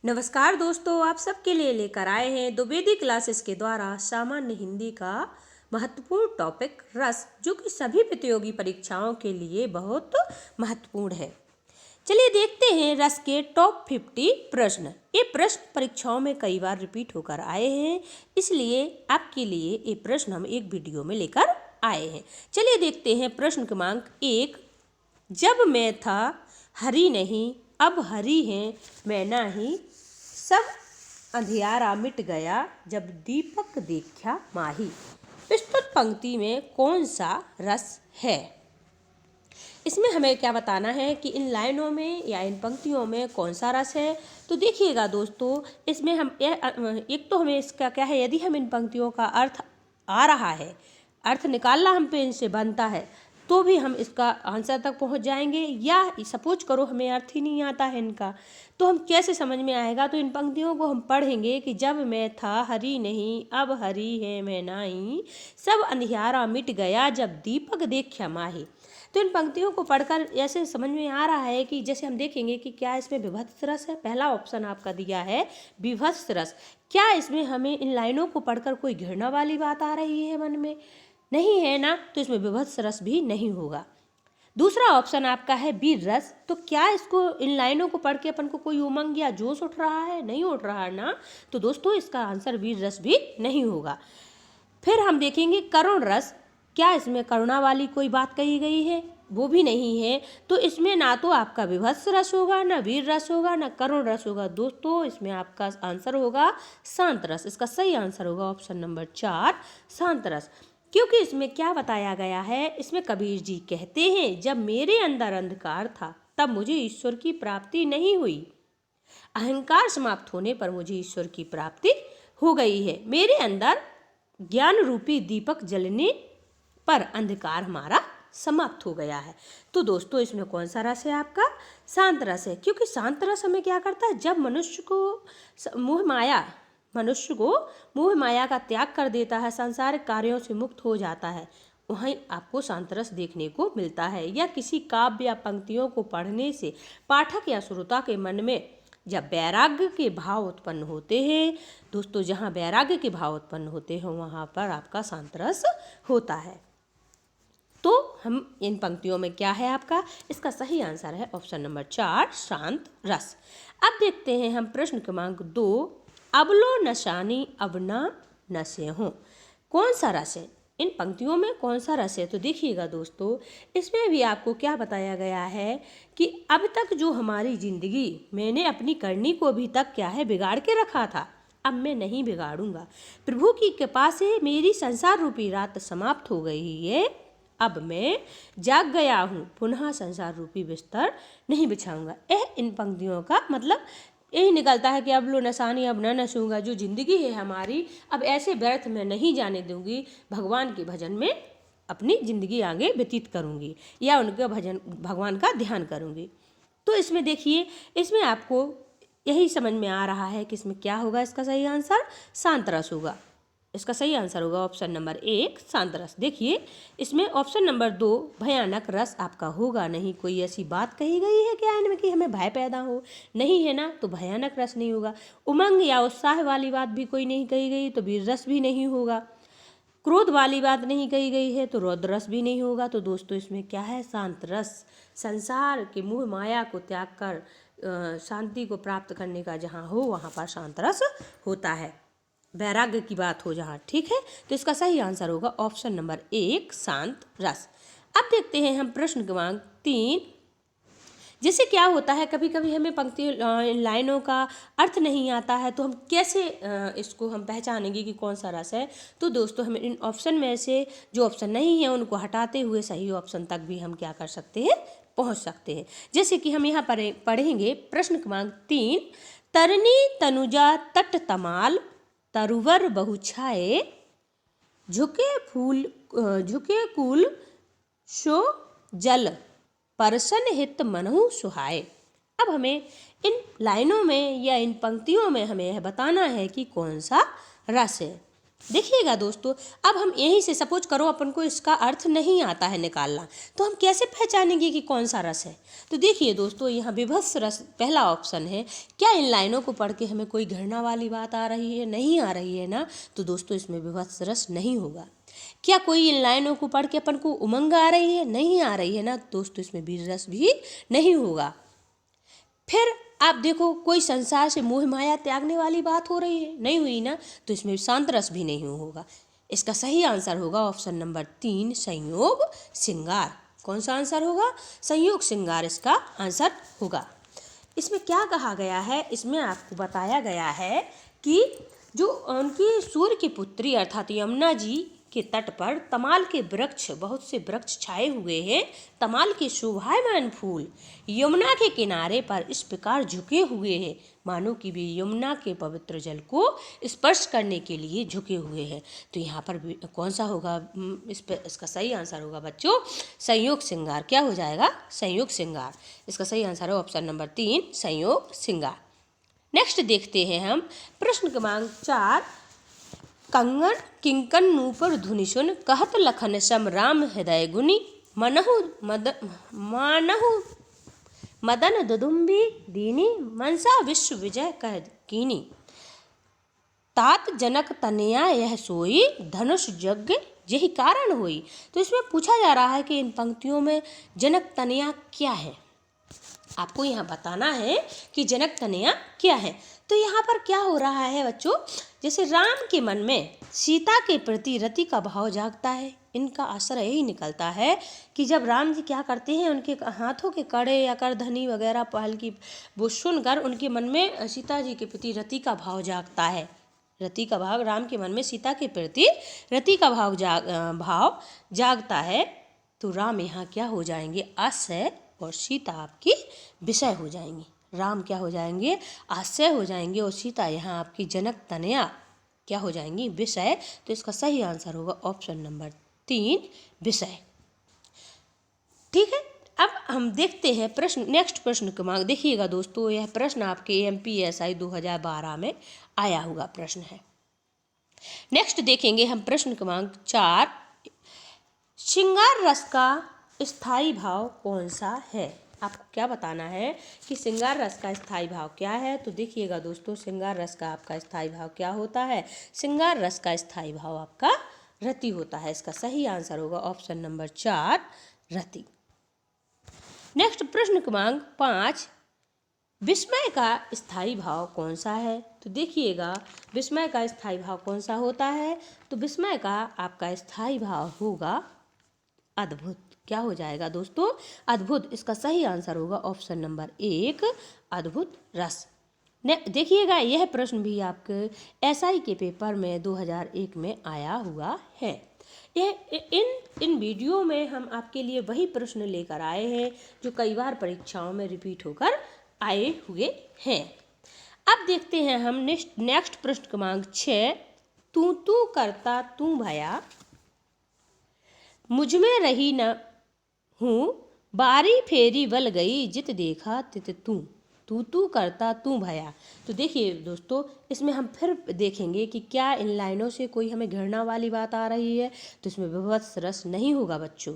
नमस्कार दोस्तों, आप सबके लिए लेकर आए हैं द्विवेदी क्लासेस के द्वारा सामान्य हिंदी का महत्वपूर्ण टॉपिक रस, जो कि सभी प्रतियोगी परीक्षाओं के लिए बहुत महत्वपूर्ण है। चलिए देखते हैं रस के टॉप 50 प्रश्न। ये प्रश्न परीक्षाओं में कई बार रिपीट होकर आए हैं, इसलिए आपके लिए ये प्रश्न हम एक वीडियो में लेकर आए हैं। चलिए देखते हैं प्रश्न क्रमांक 1। जब मैं था हरी नहीं, अब हरी है मैं नाही, सब अंधियारा मिट गया जब दीपक देखा माही। प्रस्तुत पंक्ति में कौन सा रस है? इसमें हमें क्या बताना है कि इन लाइनों में या इन पंक्तियों में कौन सा रस है। तो देखिएगा दोस्तों, इसमें हम एक तो हमें इसका क्या है, यदि हम इन पंक्तियों का अर्थ आ रहा है, अर्थ निकालना हम पे इनसे बनता है, तो भी हम इसका आंसर तक पहुंच जाएंगे। या सपोज करो हमें अर्थ ही नहीं आता है इनका, तो हम कैसे समझ में आएगा? तो इन पंक्तियों को हम पढ़ेंगे कि जब मैं था हरी नहीं, अब हरी है मैं नाही, सब अंधियारा मिट गया जब दीपक देखा माही। तो इन पंक्तियों को पढ़कर ऐसे समझ में आ रहा है कि जैसे हम देखेंगे कि क्या इसमें विभत्स रस है। पहला ऑप्शन आपका दिया है विभत्स रस। क्या इसमें हमें इन लाइनों को पढ़कर कोई घृणा वाली बात आ रही है मन में? नहीं है ना, तो इसमें विभत्स रस भी नहीं होगा। दूसरा ऑप्शन आपका है वीर रस। तो क्या इसको इन लाइनों को पढ़ के अपन को कोई उमंग या जोश उठ रहा है? नहीं उठ रहा है ना, तो दोस्तों इसका आंसर वीर रस भी नहीं होगा। फिर हम देखेंगे करुण रस। क्या इसमें करुणा वाली कोई बात कही गई है? वो भी नहीं है। तो इसमें ना तो आपका विभत्स रस होगा, ना वीर रस होगा, ना करुण रस होगा। दोस्तों इसमें आपका आंसर होगा शांत रस। इसका सही आंसर होगा ऑप्शन नंबर 4 शांत रस। क्योंकि इसमें क्या बताया गया है, इसमें कबीर जी कहते हैं जब मेरे अंदर अंधकार था तब मुझे ईश्वर की प्राप्ति नहीं हुई, अहंकार समाप्त होने पर मुझे ईश्वर की प्राप्ति हो गई है। मेरे अंदर ज्ञान रूपी दीपक जलने पर अंधकार हमारा समाप्त हो गया है। तो दोस्तों इसमें कौन सा रस है? आपका शांत रस है। क्योंकि शांत रस हमें क्या करता है, जब मनुष्य मोह माया का त्याग कर देता है, सांसारिक कार्यों से मुक्त हो जाता है, वहीं आपको शांत रस देखने को मिलता है। या किसी काव्य या पंक्तियों को पढ़ने से पाठक या श्रोता के मन में जब वैराग्य के भाव उत्पन्न होते हैं, दोस्तों जहाँ वैराग्य के भाव उत्पन्न होते हैं वहाँ पर आपका शांत रस होता है। तो हम इन पंक्तियों में क्या है आपका, इसका सही आंसर है ऑप्शन नंबर 4 शांत रस। अब देखते हैं हम प्रश्न क्रमांक 2। अबलो नशानी अब ना नशे हों, कौन सा रस है? इन पंक्तियों में कौन सा रस है? तो देखिएगा दोस्तों, इसमें भी आपको क्या बताया गया है कि अब तक जो हमारी जिंदगी मैंने अपनी करनी को अभी तक क्या है बिगाड़ के रखा था, अब मैं नहीं बिगाड़ूंगा। प्रभु की कृपा से मेरी संसार रूपी रात समाप्त हो गई है, अब मैं जाग गया हूँ, पुनः संसार रूपी बिस्तर नहीं बिछाऊंगा। इन पंक्तियों का मतलब यही निकलता है कि अब लो नशानी अब न नशूंगा। जो जिंदगी है हमारी, अब ऐसे व्यर्थ में नहीं जाने दूंगी, भगवान के भजन में अपनी जिंदगी आगे व्यतीत करूंगी या उनके भगवान का ध्यान करूंगी। तो इसमें देखिए, इसमें आपको यही समझ में आ रहा है कि इसमें क्या होगा। इसका सही आंसर शांत रस होगा। इसका सही आंसर होगा ऑप्शन नंबर 1 शांत रस। देखिए इसमें ऑप्शन नंबर 2 भयानक रस आपका होगा नहीं। कोई ऐसी बात कही गई है क्या इनमें कि हमें भय पैदा हो? नहीं है ना, तो भयानक रस नहीं होगा। उमंग या उत्साह वाली बात भी कोई नहीं कही गई, तो वीर रस भी नहीं होगा। क्रोध वाली बात नहीं कही गई है, तो रौद्र रस भी नहीं होगा। तो दोस्तों इसमें क्या है, शांत रस। संसार के मोह माया को त्याग कर शांति को प्राप्त करने का जहाँ हो वहाँ पर शांत रस होता है, वैराग्य की बात हो जहाँ। ठीक है, तो इसका सही आंसर होगा ऑप्शन नंबर 1 शांत रस। अब देखते हैं हम प्रश्न क्रमांक 3। जैसे क्या होता है, कभी कभी हमें पंक्ति लाइनों का अर्थ नहीं आता है, तो हम कैसे इसको हम पहचानेंगे कि कौन सा रस है? तो दोस्तों हम इन ऑप्शन में से जो ऑप्शन नहीं है उनको हटाते हुए सही ऑप्शन तक भी हम क्या कर सकते हैं, पहुंच सकते हैं। जैसे कि हम यहाँ पर पढ़ेंगे प्रश्न क्रमांक 3। तरनी तनुजा तट तमाल, तरुवर बहुछाए, झुके कुल शो जल, परसन हित मनहु सुहाए। अब हमें इन लाइनों में या इन पंक्तियों में हमें यह बताना है कि कौन सा रस है। देखिएगा दोस्तों, अब हम यहीं से सपोज करो अपन को इसका अर्थ नहीं आता है निकालना, तो हम कैसे पहचानेंगे कि कौन सा रस है। तो देखिए दोस्तों, यहाँ विभत्स रस पहला ऑप्शन है। क्या इन लाइनों को पढ़ के हमें कोई घृणा वाली बात आ रही है? नहीं आ रही है ना, तो दोस्तों इसमें विभत्स रस नहीं होगा। क्या कोई इन लाइनों को पढ़ के अपन को उमंग आ रही है? नहीं आ रही है ना, दोस्तों इसमें वीर रस भी नहीं होगा। फिर आप देखो, कोई संसार से मोह माया त्यागने वाली बात हो रही है? नहीं हुई ना, तो इसमें शांत रस भी नहीं होगा। इसका सही आंसर होगा ऑप्शन नंबर 3, संयोग श्रृंगार। कौन सा आंसर होगा? संयोग श्रृंगार इसका आंसर होगा। इसमें क्या कहा गया है? इसमें आपको बताया गया है कि जो उनकी सूर्य की पुत्री अर्थात यमुना जी के तट पर तमाल के वृक्ष, बहुत से वृक्ष छाए हुए हैं। तमाल के शोभायमान फूल यमुना के किनारे पर इस प्रकार झुके हुए हैं, मानो कि वे यमुना के पवित्र जल को स्पर्श करने के लिए झुके हुए हैं। तो यहाँ पर कौन सा होगा? इसका सही आंसर होगा बच्चों संयोग श्रृंगार। क्या हो जाएगा? संयोग श्रृंगार। इसका सही आंसर है ऑप्शन नंबर 3, संयोग श्रृंगार। नेक्स्ट देखते हैं हम प्रश्न क्रमांक 4। कंगन किंकन नूपुर धुनि सुन, कहत लखन सम राम हृदय गुनी, मानहु मदन दुदुम्बी दीनी, मनसा विश्व विजय कह कीनी, तात जनक तनया यह सोई, धनुष यज्ञ यही कारण होई। तो इसमें पूछा जा रहा है कि इन पंक्तियों में जनक तनया क्या है। आपको यहाँ बताना है कि जनक तनया क्या है। तो यहाँ पर क्या हो रहा है बच्चों, जैसे राम के मन में सीता के प्रति रति का भाव जागता है। इनका आश्रय यही निकलता है कि जब राम जी क्या करते हैं, उनके हाथों के कड़े या करधनी वगैरह पहल की वो सुनकर उनके मन में सीता जी के प्रति रति का भाव जागता है। रति का भाव, राम के मन में सीता के प्रति रति का भाव जागता है। तो राम यहाँ क्या हो जाएंगे? आश्रय, और सीता आपकी विषय हो जाएंगी। राम क्या हो जाएंगे? आश्रय हो जाएंगे, और सीता यहाँ आपकी जनक तनया क्या हो जाएंगी? विषय। तो इसका सही आंसर होगा ऑप्शन नंबर 3, विषय। ठीक है, अब हम देखते हैं प्रश्न, नेक्स्ट प्रश्न क्रमांक। देखिएगा दोस्तों, यह प्रश्न आपके MPSI 2012 में आया हुआ प्रश्न है। नेक्स्ट देखेंगे हम प्रश्न क्रमांक 4। श्रृंगार रस का स्थायी भाव कौन सा है? आपको क्या बताना है कि श्रृंगार रस का स्थायी भाव क्या है। तो देखिएगा दोस्तों, श्रृंगार रस का आपका स्थायी भाव क्या होता है? श्रृंगार रस का स्थायी भाव आपका रति होता है। इसका सही आंसर होगा ऑप्शन नंबर 4, रति। नेक्स्ट प्रश्न क्रमांक 5। विस्मय का स्थायी भाव कौन सा है? तो देखिएगा, विस्मय का स्थायी भाव कौन सा होता है? तो विस्मय का आपका स्थायी भाव होगा अद्भुत। क्या हो जाएगा दोस्तों? अद्भुत। इसका सही आंसर होगा ऑप्शन नंबर 1, अद्भुत रस। देखिएगा, यह प्रश्न भी आपके SI के पेपर में 2001 में आया हुआ है। इन वीडियो में हम आपके लिए वही प्रश्न लेकर आए हैं जो कई बार परीक्षाओं में रिपीट होकर आए हुए हैं। अब देखते हैं हम नेक्स्ट प्रश्न क्रमांक 6। तू करता तू भया, मुझ में रही न हूँ, बारी फेरी बल गई, जित देखा तित तू करता तू भया। तो देखिए दोस्तों, इसमें हम फिर देखेंगे कि क्या इन लाइनों से कोई हमें घृणा वाली बात आ रही है। तो इसमें विभत्स रस नहीं होगा बच्चों।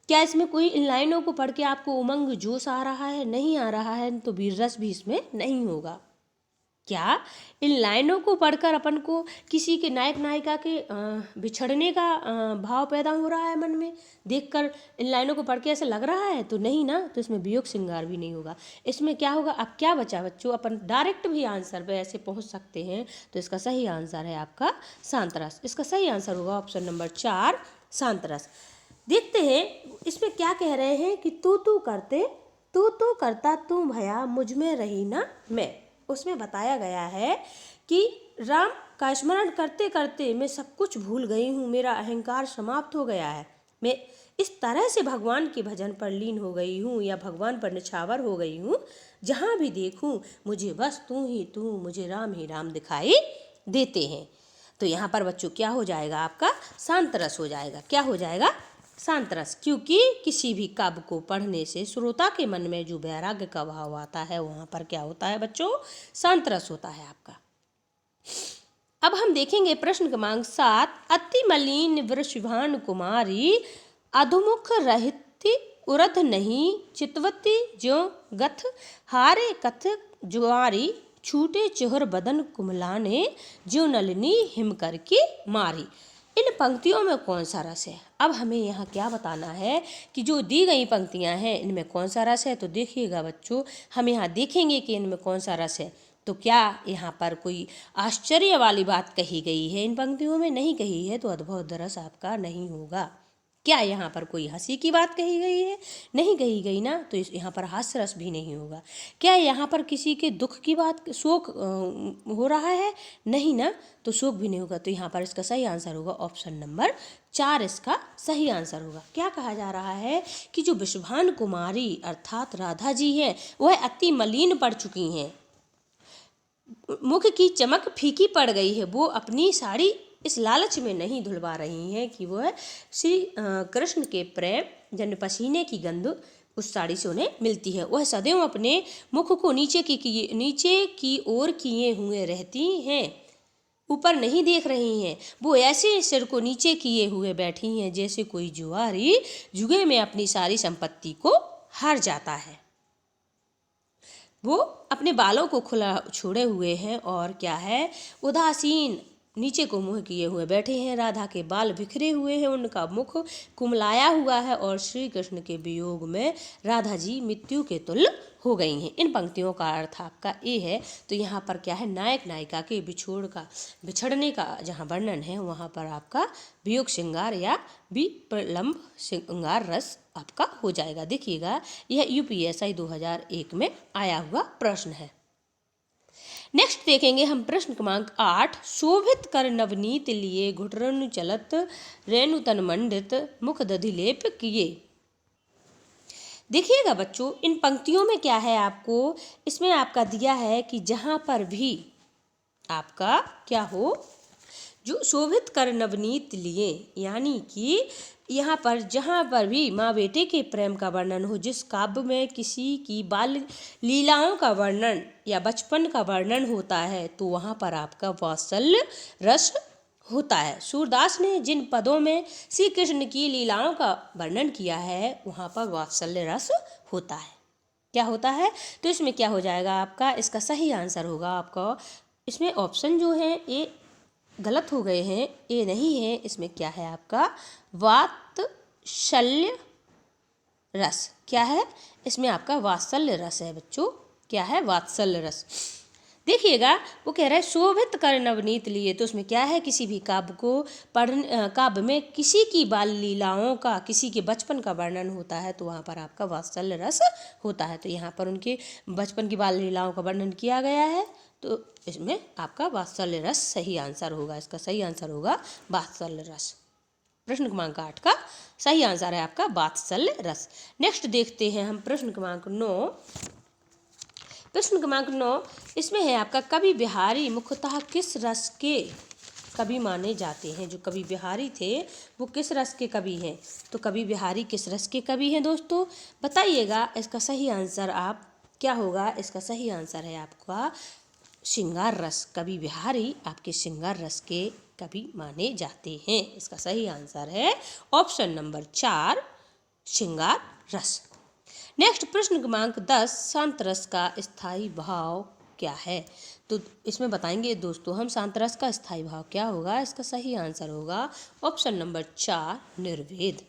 क्या इसमें कोई इन लाइनों को पढ़ के आपको उमंग जोश आ रहा है? नहीं आ रहा है, तो वीर रस भी इसमें नहीं होगा। क्या इन लाइनों को पढ़कर अपन को किसी के नायक नायिका के बिछड़ने का भाव पैदा हो रहा है मन में? देखकर इन लाइनों को पढ़ के ऐसे लग रहा है? तो नहीं ना, तो इसमें वियोग श्रृंगार भी नहीं होगा। इसमें क्या होगा? अब क्या बचा बच्चों? अपन डायरेक्ट भी आंसर पे ऐसे पहुंच सकते हैं। तो इसका सही आंसर है आपका शांत रस। इसका सही आंसर होगा ऑप्शन नंबर 4, शांत रस। देखते हैं इसमें क्या कह रहे हैं कि तू करता तू भया, मुझ में रही ना मैं। उसमें बताया गया है कि राम का स्मरण करते करते मैं सब कुछ भूल गई हूँ, मेरा अहंकार समाप्त हो गया है, मैं इस तरह से भगवान के भजन पर लीन हो गई हूँ या भगवान पर निछावर हो गई हूँ, जहाँ भी देखूँ मुझे बस तू ही तू, मुझे राम ही राम दिखाई देते हैं। तो यहाँ पर बच्चों क्या हो जाएगा? आपका शांत रस हो जाएगा। क्या हो जाएगा? शांत रस। क्योंकि किसी भी काव्य को पढ़ने से श्रोता के मन में जो वैराग्य का भाव आता है, वहाँ पर क्या होता है बच्चों? शांत रस होता है आपका। अब हम देखेंगे प्रश्न क्रमांक 7। अति मलिन वृषभानु कुमारी अधोमुख रहती उरध नहीं चितवती ज्यों गथ हारे कथ जुआरी छूटे चुहर बदन कुमलाने ज्यों नलिनी हिम करके मारी। इन पंक्तियों में कौन सा रस है? अब हमें यहाँ क्या बताना है कि जो दी गई पंक्तियाँ हैं इनमें कौन सा रस है। तो देखिएगा बच्चों, हम यहाँ देखेंगे कि इनमें कौन सा रस है। तो क्या यहाँ पर कोई आश्चर्य वाली बात कही गई है? इन पंक्तियों में नहीं कही है, तो अद्भुत रस आपका नहीं होगा। क्या यहाँ पर कोई हंसी की बात कही गई है? नहीं कही गई ना, तो यहाँ पर हास्य रस भी नहीं होगा। क्या यहाँ पर किसी के दुख की बात, शोक हो रहा है? नहीं ना, तो शोक भी नहीं होगा। तो यहाँ पर इसका सही आंसर होगा ऑप्शन नंबर 4 इसका सही आंसर होगा। क्या कहा जा रहा है कि जो वृषभानु कुमारी अर्थात राधा जी है वह अति मलिन पड़ चुकी हैं, मुख की चमक फीकी पड़ गई है। वो अपनी साड़ी इस लालच में नहीं धुलवा रही हैं कि वह श्री कृष्ण के प्रेम जन पसीने की गंध उस साड़ी से उन्हें मिलती है। वह सदैव अपने मुख को नीचे की ओर किए हुए रहती हैं, ऊपर नहीं देख रही हैं। वो ऐसे सिर को नीचे किए हुए बैठी हैं जैसे कोई जुआरी जुए में अपनी सारी संपत्ति को हार जाता है। वो अपने बालों को खुला छोड़े हुए हैं और क्या है, उदासीन नीचे को मुंह किए हुए बैठे हैं। राधा के बाल बिखरे हुए हैं, उनका मुख कुमलाया हुआ है और श्री कृष्ण के वियोग में राधा जी मृत्यु के तुल्य हो गई हैं। इन पंक्तियों का अर्थ आपका ये है। तो यहाँ पर क्या है, नायक नायिका के बिछड़ने का जहाँ वर्णन है वहाँ पर आपका वियोग श्रृंगार या विप्रलंब श्रृंगार रस आपका हो जाएगा। देखिएगा, यह यूपीएससी 2001 में आया हुआ प्रश्न है। नेक्स्ट देखेंगे हम प्रश्न क्रमांक 8। शोभित कर नवनीत लिए घुटरनु चलत रेणु तन मंडित मुख दधिलेप किए। देखिएगा बच्चों, इन पंक्तियों में क्या है, आपको इसमें आपका दिया है कि जहाँ पर भी आपका क्या हो, जो शोभित कर नवनीत लिए, यानी कि यहाँ पर जहाँ पर भी माँ बेटे के प्रेम का वर्णन हो, जिस काव्य में किसी की बाल लीलाओं का वर्णन या बचपन का वर्णन होता है, तो वहाँ पर आपका वात्सल्य रस होता है। सूरदास ने जिन पदों में श्री कृष्ण की लीलाओं का वर्णन किया है वहाँ पर वात्सल्य रस होता है। क्या होता है? तो इसमें क्या हो जाएगा आपका, इसका सही आंसर होगा आपका, इसमें ऑप्शन जो है ये गलत हो गए हैं, ये नहीं है। इसमें क्या है आपका, वात्सल्य रस। क्या है इसमें आपका, वात्सल्य रस है बच्चों। क्या है, वात्सल्य रस। देखिएगा, वो कह रहा है शोभित कर नवनीत लिए, तो उसमें क्या है, किसी भी काव्य को काव्य में किसी की बाल लीलाओं का, किसी के बचपन का वर्णन होता है, तो वहाँ पर आपका वात्सल्य रस होता है। तो यहाँ पर उनके बचपन की बाल लीलाओं का वर्णन किया गया है, तो इसमें आपका वात्सल्य रस सही आंसर होगा। इसका सही आंसर होगा वात्सल्य रस। प्रश्न क्रमांक 8 का सही आंसर है आपका वात्सल्य रस। नेक्स्ट देखते हैं हम प्रश्न क्रमांक 9। प्रश्न क्रमांक 9 इसमें है आपका, कवि बिहारी मुख्यतः किस रस के कवि माने जाते हैं? जो कवि बिहारी थे वो किस रस के कवि हैं? तो कवि बिहारी किस रस के कवि हैं दोस्तों, बताइएगा। इसका सही आंसर आप क्या होगा, इसका सही आंसर है आपका श्रृंगार रस। कवि बिहारी आपके श्रृंगार रस के कवि माने जाते हैं। इसका सही आंसर है ऑप्शन नंबर 4 श्रृंगार रस। नेक्स्ट प्रश्न क्रमांक 10। शांत रस का स्थायी भाव क्या है? तो इसमें बताएंगे दोस्तों हम शांत रस का स्थायी भाव क्या होगा। इसका सही आंसर होगा ऑप्शन नंबर 4 निर्वेद।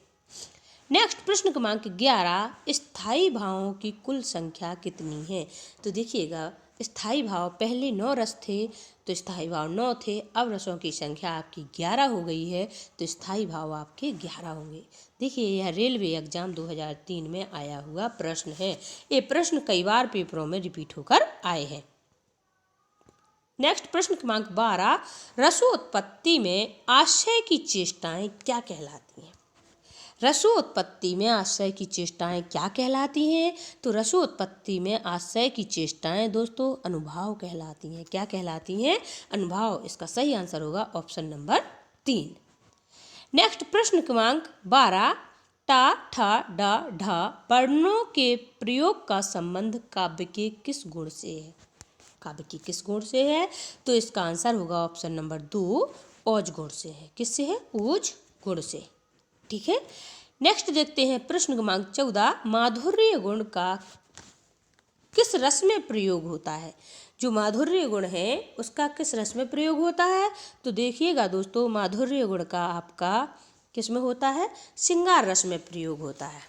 नेक्स्ट प्रश्न क्रमांक 11। स्थायी भावों की कुल संख्या कितनी है? तो देखिएगा, स्थायी भाव पहले 9 रस थे, तो स्थायी भाव 9 थे। अब रसों की संख्या आपकी 11 हो गई है, तो स्थायी भाव आपके 11 होंगे। देखिए, यह रेलवे एग्जाम 2003 में आया हुआ प्रश्न है। ये प्रश्न कई बार पेपरों में रिपीट होकर आए हैं। नेक्स्ट प्रश्न क्रमांक 12। रसोत्पत्ति में आशय की चेष्टाएं क्या कहलाती हैं? रसोत्पत्ति में आशय की चेष्टाएं क्या कहलाती हैं? तो रसोत्पत्ति में आशय की चेष्टाएं दोस्तों अनुभाव कहलाती हैं। क्या कहलाती हैं? अनुभाव। इसका सही आंसर होगा ऑप्शन नंबर 3। नेक्स्ट प्रश्न क्रमांक 12। टा ठा डा ढा वर्णों के प्रयोग का संबंध काव्य के किस गुण से है? काव्य की किस गुण से है? तो इसका आंसर होगा ऑप्शन नंबर 2, ओज गुण से है। किससे है? ओज गुण से। ठीक है, नेक्स्ट देखते हैं प्रश्न क्रमांक 14, माधुर्य गुण का किस रस में प्रयोग होता है? जो माधुर्य गुण है उसका किस रस में प्रयोग होता है? तो देखिएगा दोस्तों, माधुर्य गुण का आपका किस में होता है? श्रृंगार रस में प्रयोग होता है।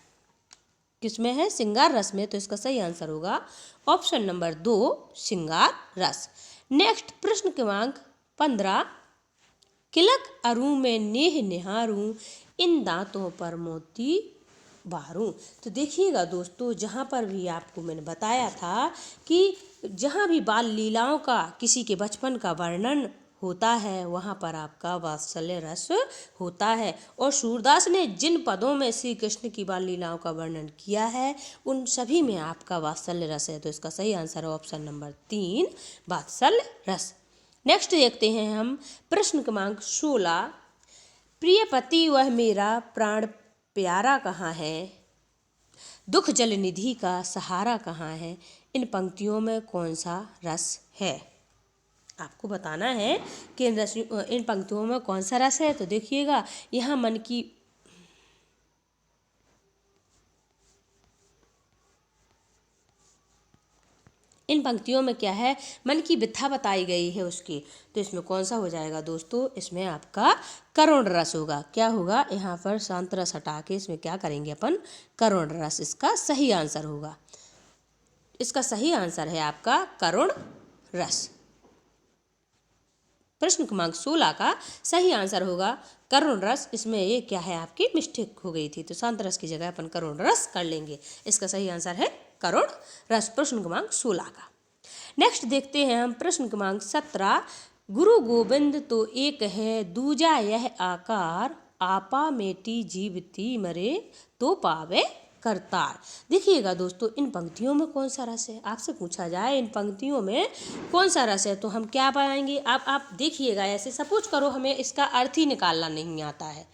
किस में है? श्रृंगार रस में। तो इसका सही आंसर होगा ऑप्शन नंबर 2, श्रृंगार रस। नेक्स्ट प्रश्न क्रमांक 15, किलक अरू में नेह निहारूं, इन दांतों पर मोती बारूं। तो देखिएगा दोस्तों, जहाँ पर भी आपको मैंने बताया था कि जहाँ भी बाल लीलाओं का, किसी के बचपन का वर्णन होता है, वहाँ पर आपका वात्सल्य रस होता है। और सूरदास ने जिन पदों में श्री कृष्ण की बाल लीलाओं का वर्णन किया है, उन सभी में आपका वात्सल्य रस है। तो इसका सही आंसर है ऑप्शन नंबर 3, वात्सल्य रस। नेक्स्ट देखते हैं हम प्रश्न क्रमांक 16, प्रिय पति वह मेरा प्राण प्यारा कहाँ है, दुख जल निधि का सहारा कहाँ है, इन पंक्तियों में कौन सा रस है? आपको बताना है कि इन पंक्तियों में कौन सा रस है। तो देखिएगा, यहाँ इन पंक्तियों में क्या है? मन की व्यथा बताई गई है उसकी। तो इसमें कौन सा हो जाएगा दोस्तों? इसमें आपका करुण रस होगा। क्या होगा? यहाँ पर शांत रस हटा के इसमें क्या करेंगे अपन? करुण रस इसका सही आंसर होगा। इसका सही आंसर है आपका करुण रस। प्रश्न क्रमांक 16 का सही आंसर होगा करुण रस। इसमें ये क्या है? आपकी मिस्टेक हो गई थी, तो शांत रस की जगह अपन करुण रस कर लेंगे। इसका सही आंसर है करुण रस, प्रश्न क्रमांक 16 का। नेक्स्ट देखते हैं हम प्रश्न क्रमांक 17, गुरु गोविंद तो एक है, दूजा यह आकार, आपा मेटी जीवती मरे तो पावे करतार। देखिएगा दोस्तों, इन पंक्तियों में कौन सा रस है? आपसे पूछा जाए इन पंक्तियों में कौन सा रस है, तो हम क्या पाएंगे? आप देखिएगा, ऐसे सपोज करो हमें इसका अर्थ ही निकालना नहीं आता है,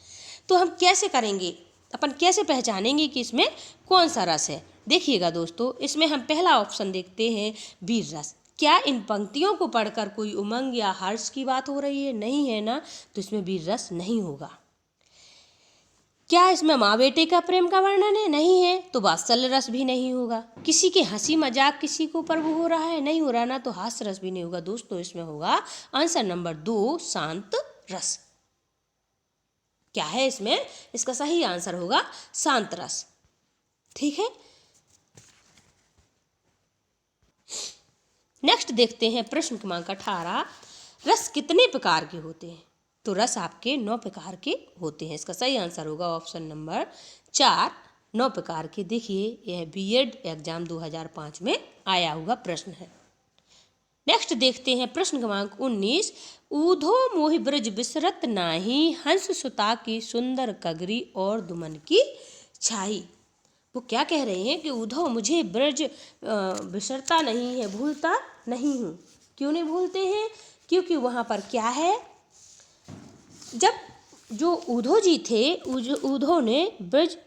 तो हम कैसे करेंगे? अपन कैसे पहचानेंगे कि इसमें कौन सा रस है? देखिएगा दोस्तों, इसमें हम पहला ऑप्शन देखते हैं, वीर रस। क्या इन पंक्तियों को पढ़कर कोई उमंग या हर्ष की बात हो रही है? नहीं है ना, तो इसमें वीर रस नहीं होगा। क्या इसमें माँ बेटे का प्रेम का वर्णन है? नहीं है, तो वात्सल्य रस भी नहीं होगा। किसी के हंसी मजाक किसी के ऊपर हो रहा है? नहीं हो रहा ना, तो हास्य रस भी नहीं होगा। दोस्तों इसमें होगा आंसर नंबर 2, शांत रस। क्या है इसमें? इसका सही आंसर होगा शांत रस। ठीक है, नेक्स्ट देखते हैं प्रश्न क्रमांक 18, रस कितने प्रकार के होते हैं? तो रस आपके 9 प्रकार के होते हैं। इसका सही आंसर होगा ऑप्शन नंबर 4, 9 प्रकार के। देखिए, यह बीएड एग्जाम 2005 में आया हुआ प्रश्न है। नेक्स्ट देखते हैं प्रश्न क्रमांक 19, ऊधो मोहि ब्रज बिसरत नाही, हंस सुता की सुंदर कगरी और दुमन की छाई। वो क्या कह रहे हैं कि उद्धव मुझे ब्रज बिसरता नहीं है, भूलता नहीं हूँ। क्यों नहीं भूलते हैं? क्योंकि वहाँ पर क्या है, जब जो उद्धव जी थे, उद्धव ने ब्रज,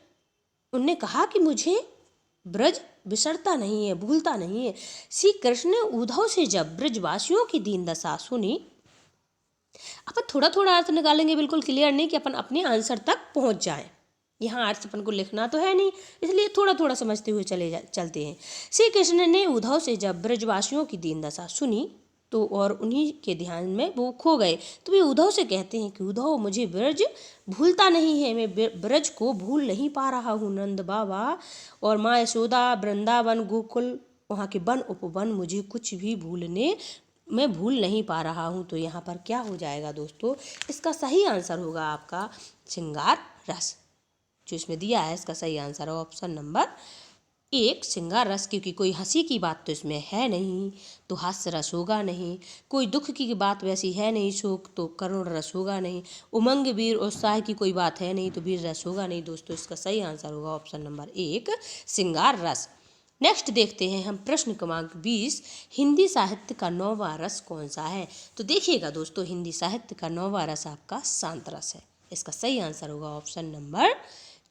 उनने कहा कि मुझे ब्रज बिसरता नहीं है, भूलता नहीं है। श्री कृष्ण ने उद्धव से जब ब्रजवासियों की दीन दशा सुनी, अपन थोड़ा थोड़ा अर्थ निकालेंगे, बिल्कुल क्लियर नहीं कि अपन अपने आंसर तक पहुँच जाएं। यहाँ अर्थ अपन को लिखना तो है नहीं, इसलिए थोड़ा थोड़ा समझते हुए चलते हैं। श्री कृष्ण ने उद्धव से जब ब्रजवासियों की दीन दशा सुनी, तो और उन्हीं के ध्यान में वो खो गए, तो वे उद्धव से कहते हैं कि उद्धव मुझे ब्रज भूलता नहीं है, मैं ब्रज को भूल नहीं पा रहा हूँ। नंद बाबा और माँ यशोदा, वृंदावन, गोकुल, वहाँ के वन उपवन, मुझे कुछ भी मैं भूल नहीं पा रहा हूँ। तो यहाँ पर क्या हो जाएगा दोस्तों? इसका सही आंसर होगा आपका श्रृंगार रस। जो इसमें दिया है इसका सही आंसर है ऑप्शन नंबर 1, श्रृंगार रस। क्योंकि कोई हंसी की बात तो इसमें है नहीं, तो हास्य रस होगा नहीं। कोई दुख की बात वैसी है नहीं, शोक, तो करुण रस होगा नहीं। उमंग, वीर, उत्साह की कोई बात है नहीं, तो वीर रस होगा नहीं। दोस्तों इसका सही आंसर होगा ऑप्शन नंबर 1, श्रृंगार रस। नेक्स्ट देखते हैं हम प्रश्न क्रमांक 20, हिंदी साहित्य का 9वां रस कौन सा है? तो देखिएगा दोस्तों, हिंदी साहित्य का 9वां रस आपका शांत रस है। इसका सही आंसर होगा ऑप्शन नंबर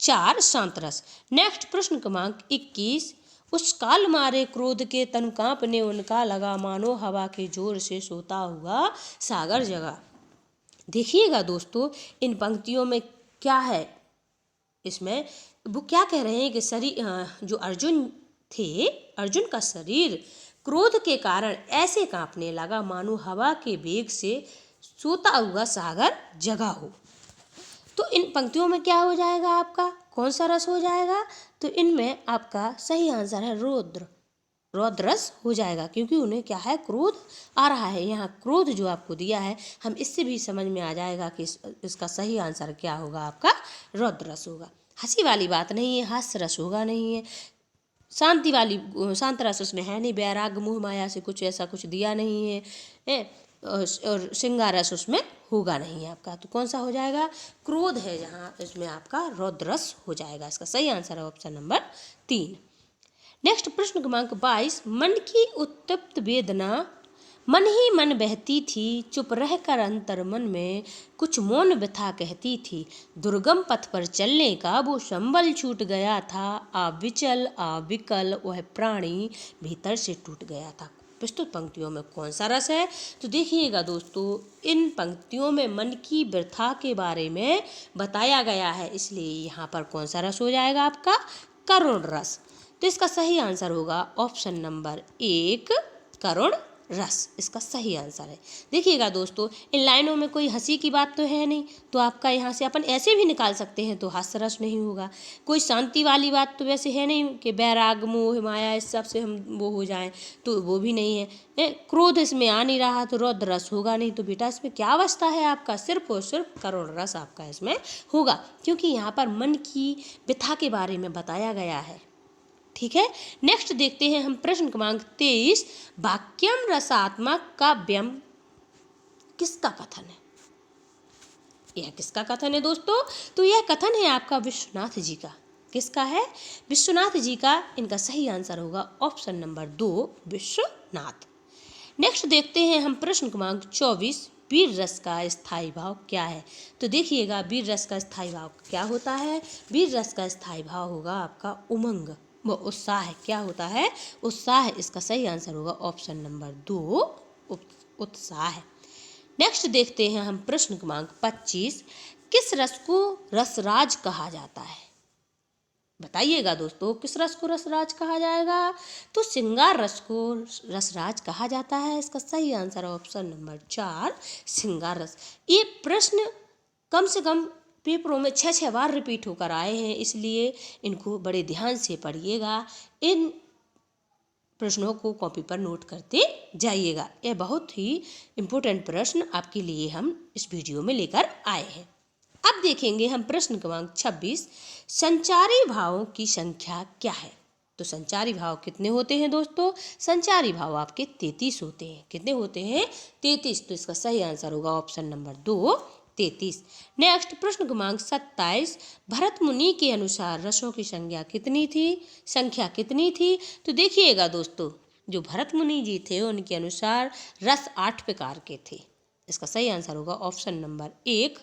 4, शांत रस। नेक्स्ट प्रश्न क्रमांक 21, उस काल मारे क्रोध के तन कांपने उनका लगा, मानो हवा के जोर से सोता हुआ सागर जगा। देखिएगा दोस्तों, इन पंक्तियों में क्या है, इसमें वो क्या कह रहे हैं कि जो अर्जुन थे, अर्जुन का शरीर क्रोध के कारण ऐसे कांपने लगा मानो हवा के वेग से सोता हुआ सागर जगा हो। तो इन पंक्तियों में क्या हो जाएगा, आपका कौन सा रस हो जाएगा? तो इनमें आपका सही आंसर है रौद्र, रौद्र रस हो जाएगा, क्योंकि उन्हें क्या है, क्रोध आ रहा है। यहाँ क्रोध जो आपको दिया है, हम इससे भी समझ में आ जाएगा कि इसका सही आंसर क्या होगा, आपका रौद्र रस होगा। हंसी वाली बात नहीं है, हास्य रस होगा नहीं है, शांति वाली शांत रस उसमें है नहीं, वैराग्य मोह माया से कुछ ऐसा कुछ दिया नहीं है, और श्रृंगार रस उसमें होगा नहीं है आपका। तो कौन सा हो जाएगा, क्रोध है जहाँ, इसमें आपका रौद्र रस हो जाएगा। इसका सही आंसर है ऑप्शन नंबर 3। नेक्स्ट प्रश्न क्रमांक 22, मन की उत्तप्त वेदना मन ही मन बहती थी, चुप रहकर अंतर मन में कुछ मौन व्यथा कहती थी, दुर्गम पथ पर चलने का वो संबल छूट गया था, अविचल अविकल वह प्राणी भीतर से टूट गया था। प्रस्तुत पंक्तियों में कौन सा रस है? तो देखिएगा दोस्तों, इन पंक्तियों में मन की व्यथा के बारे में बताया गया है, इसलिए यहाँ पर कौन सा रस हो जाएगा, आपका करुण रस। तो इसका सही आंसर होगा ऑप्शन नंबर 1, करुण रस इसका सही आंसर है। देखिएगा दोस्तों, इन लाइनों में कोई हंसी की बात तो है नहीं, तो आपका यहाँ से अपन ऐसे भी निकाल सकते हैं, तो हास्य रस नहीं होगा। कोई शांति वाली बात तो वैसे है नहीं कि वैराग मोह माया इस सब से हम वो हो जाएं, तो वो भी नहीं है। क्रोध इसमें आ नहीं रहा, तो रौद्र रस होगा नहीं। तो बेटा इसमें क्या अवस्था है आपका, सिर्फ और सिर्फ करुण रस आपका इसमें होगा, क्योंकि यहाँ पर मन की व्यथा के बारे में बताया गया है। ठीक है, नेक्स्ट देखते हैं हम प्रश्न क्रमांक 23, वाक्यम रसात्मक काव्यम किसका कथन है? यह किसका कथन है दोस्तों? तो यह कथन है आपका विश्वनाथ जी का। किसका है? विश्वनाथ जी का। इनका सही आंसर होगा ऑप्शन नंबर 2, विश्वनाथ। नेक्स्ट देखते हैं हम प्रश्न क्रमांक 24, वीर रस का स्थायी भाव क्या है? तो देखिएगा, वीर रस का स्थायी भाव क्या होता है? वीर रस का स्थायी भाव होगा आपका उमंग, वो उत्साह है। क्या होता है? उत्साह। इसका सही आंसर होगा ऑप्शन नंबर 2, उत्साह है। नेक्स्ट देखते हैं हम प्रश्न क्रमांक 25, किस रस को रसराज कहा जाता है? बताइएगा दोस्तों, किस रस को रसराज कहा जाएगा? तो श्रृंगार रस को रसराज कहा जाता है। इसका सही आंसर है ऑप्शन नंबर 4, श्रृंगार रस। ये प्रश्न कम से कम पेपरों में 6 बार रिपीट होकर आए हैं, इसलिए इनको बड़े ध्यान से पढ़िएगा। इन प्रश्नों को कॉपी पर नोट करते जाइएगा। यह बहुत ही इम्पोर्टेंट प्रश्न आपके लिए हम इस वीडियो में लेकर आए हैं। अब देखेंगे हम प्रश्न क्रमांक 26, संचारी भावों की संख्या क्या है? तो संचारी भाव कितने होते हैं दोस्तों? संचारी भाव आपके 33 होते हैं। कितने होते हैं? 33। तो इसका सही आंसर होगा ऑप्शन नंबर 2, 33। नेक्स्ट प्रश्न क्रमांक 27, भरत मुनि के अनुसार रसों की संख्या कितनी थी? तो देखिएगा दोस्तों, जो भरत मुनि जी थे उनके अनुसार रस 8 प्रकार के थे। इसका सही आंसर होगा ऑप्शन नंबर 1,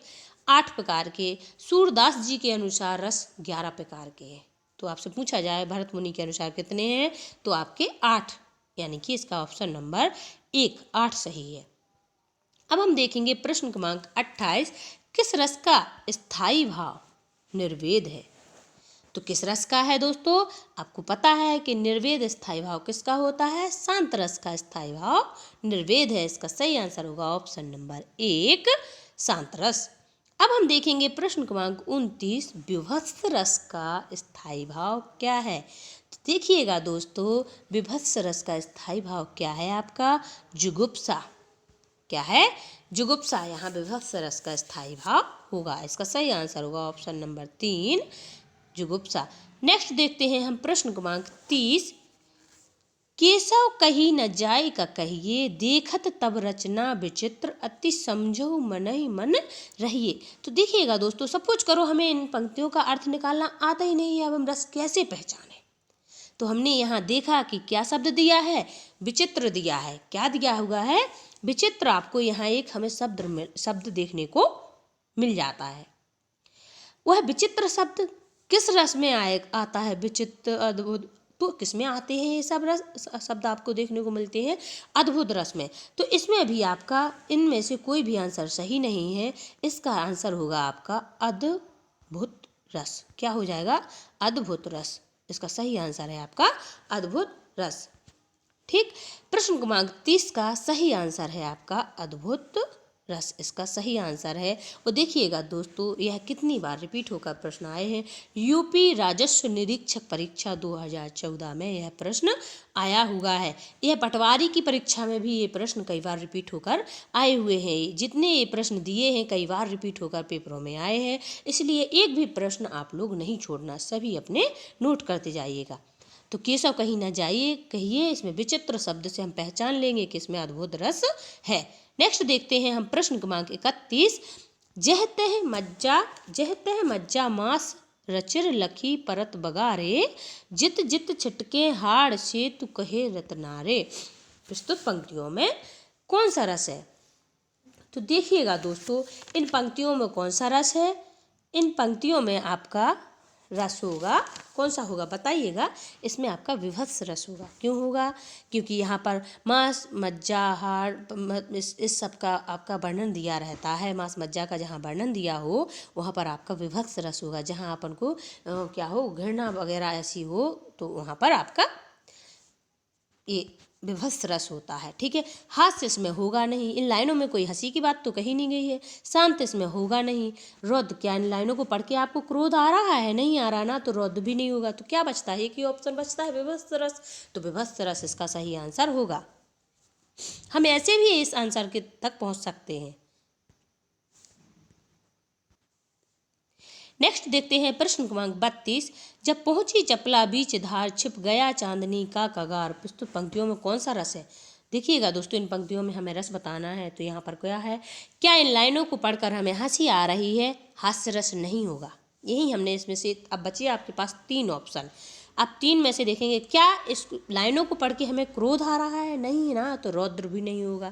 8 प्रकार के। सूरदास जी के अनुसार रस 11 प्रकार के हैं। तो आपसे पूछा जाए भरत मुनि के अनुसार कितने हैं, तो आपके 8, यानी कि इसका ऑप्शन नंबर 1, 8 सही है। अब हम देखेंगे प्रश्न क्रमांक 28, किस रस का स्थायी भाव निर्वेद है? तो किस रस का है दोस्तों? आपको पता है कि निर्वेद स्थायी भाव किसका होता है? शांत रस का स्थायी भाव निर्वेद है। इसका सही आंसर होगा ऑप्शन नंबर 1, शांत रस। अब हम देखेंगे प्रश्न क्रमांक 29, विभत्स रस का स्थायी भाव क्या है? तो देखिएगा दोस्तों, विभत्स रस का स्थायी भाव क्या है आपका? जुगुप्सा। क्या है? जुगुप्सा। यहाँ विभत्स रस का स्थायी भाव होगा। इसका सही आंसर होगा ऑप्शन नंबर 3, जुगुप्सा। नेक्स्ट देखते हैं हम प्रश्न क्रमांक 30, केशव कही न जाय का कहिए, देखत तब रचना विचित्र, अति समझो मन ही मन रहिए। तो देखिएगा दोस्तों, सपोज करो हमें इन पंक्तियों का अर्थ निकालना आता ही नहीं है, अब हम रस कैसे पहचाने? तो हमने यहाँ देखा कि क्या शब्द दिया है? विचित्र दिया है। क्या दिया हुआ है? विचित्र। आपको यहाँ एक हमें शब्द देखने को मिल जाता है। वह विचित्र शब्द किस रस में आता है? विचित्र, अद्भुत, तो किसमें आते हैं ये सब रस शब्द आपको देखने को मिलते हैं अद्भुत रस में। तो इसमें भी आपका इनमें से कोई भी आंसर सही नहीं है। इसका आंसर होगा आपका अद्भुत रस। क्या हो जाएगा? अद्भुत रस। इसका सही आंसर है आपका अद्भुत रस। ठीक, प्रश्न क्रमांक 30 का सही आंसर है आपका अद्भुत रस। इसका सही आंसर है। और देखिएगा दोस्तों, यह कितनी बार रिपीट होकर प्रश्न आए हैं। यूपी राजस्व निरीक्षक परीक्षा 2014 में यह प्रश्न आया हुआ है। यह पटवारी की परीक्षा में भी ये प्रश्न कई बार रिपीट होकर आए हुए हैं। जितने ये प्रश्न दिए हैं कई बार रिपीट होकर पेपरों में आए हैं, इसलिए एक भी प्रश्न आप लोग नहीं छोड़ना, सभी अपने नोट करते जाइएगा। तो केशव कहीं ना जाइए, कहिए इसमें विचित्र शब्द से हम पहचान लेंगे कि इसमें अद्भुत रस है। नेक्स्ट देखते हैं हम प्रश्न क्रमांक 31। जहतह मज्जा मास रचिर लखी परत बगारे, जित जित छिटके हाड़ से तु कहे रतनारे। प्रस्तुत पंक्तियों में कौन सा रस है? तो देखिएगा दोस्तों, इन पंक्तियों में कौन सा रस है? इन पंक्तियों में आपका रस होगा, कौन सा होगा बताइएगा? इसमें आपका विभत्स रस होगा। क्यों होगा? क्योंकि यहाँ पर मांस मज्जा हाड़ इस सब का आपका वर्णन दिया रहता है। मांस मज्जा का जहाँ वर्णन दिया हो वहाँ पर आपका विभत्स रस होगा। जहाँ अपन को क्या हो, घृणा वगैरह ऐसी हो, तो वहाँ पर आपका ये विभत्स रस होता है। ठीक है, हास्य इसमें होगा नहीं। इन लाइनों में कोई हंसी की बात तो कही नहीं गई है। शांत इसमें होगा नहीं। रौद्र, क्या इन लाइनों को पढ़ के आपको क्रोध आ रहा है? नहीं आ रहा ना, तो रौद्र भी नहीं होगा। तो क्या बचता है? एक ही ऑप्शन बचता है, विभत्स रस। तो विभत्स रस इसका सही आंसर होगा। हम ऐसे भी इस आंसर के तक पहुंच सकते हैं। नेक्स्ट देखते हैं प्रश्न क्रमांक 32। जब पहुंची चपला बीच धार, छिप गया चांदनी का कगार। प्रस्तुत पंक्तियों में कौन सा रस है? देखिएगा दोस्तों, इन पंक्तियों में हमें रस बताना है। तो यहाँ पर क्या है? क्या इन लाइनों को पढ़कर हमें हंसी आ रही है? हास्य रस नहीं होगा। यही हमने इसमें से, अब बचिए आपके पास 3 ऑप्शन। आप 3 में से देखेंगे, क्या इस लाइनों को पढ़ के हमें क्रोध आ रहा है? नहीं ना, तो रौद्र भी नहीं होगा।